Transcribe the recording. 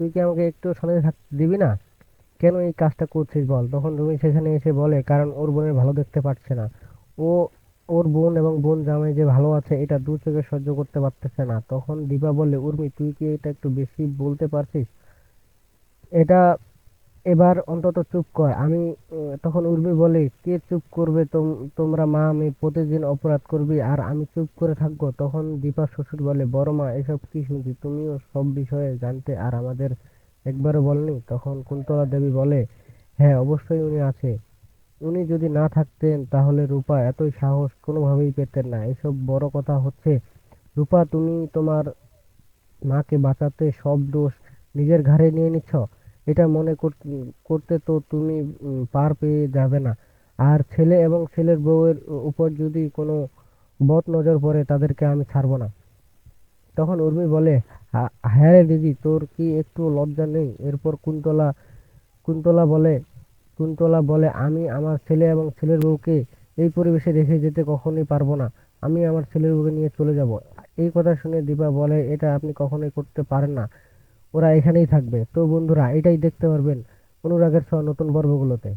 তুই কি আমাকে একটু শান্তিতে থাকতে দিবি না? কেন এই কাজটা করছিস বল? তখন রুমি সেখানে এসে বলে, কারণ ওর বোনের ভালো দেখতে পারছে না। ও ওর বোন এবং বোন জামাই যে ভালো আছে এটা দু চোখে সহ্য করতে পারতেছে না। তখন দীপা বলে, উর্মি তুই কি এটা একটু বেশি বলতে পারছিস? এটা এবার অন্তত চুপ কর। আমি তখন উর্মি বলে, কে চুপ করবে? তোমরা মা আমি প্রতিদিন অপরাধ করবি আর আমি চুপ করে থাকবো? তখন দীপার শ্বশুর বলে, বড় মা এসব কি শুনছি? তুমিও সব বিষয়ে জানতে আর আমাদের একবারও বলনি? তখন কুন্তলা দেবী বলে, হ্যাঁ অবশ্যই উনি আছে। উনি যদি না থাকতেন তাহলে রূপা এতই সাহস কোনোভাবেই পেতেন না। এসব বড় কথা হচ্ছে। রূপা, তুমি তোমার মাকে বাঁচাতে সব দোষ নিজের ঘাড়ে নিয়ে নিচ্ছ। এটা মনে করতে তো তুমি পার পেয়ে যাবে না। আর ছেলে এবং ছেলের বউয়ের উপর যদি কোনো বদ নজর পড়ে তাদেরকে আমি ছাড়বো না। তখন উর্মি বলে, হ্যাঁ রে দিদি, তোর কি একটু লজ্জা নেই? এরপর কুন্তলা বলে আমি আমার ছেলে এবং ছেলের বউকে এই পরিবেশে রেখে যেতে কখনোই পারবো না। আমি আমার ছেলের বউকে নিয়ে চলে যাব। এই কথা শুনে দীপা বলে, এটা আপনি কখনোই করতে পারেন না। ওরা এখানেই থাকবে। তো বন্ধুরা, এটাই দেখতে পারবেন অনুরাগের ছোঁয়া নতুন পর্বগুলোতে।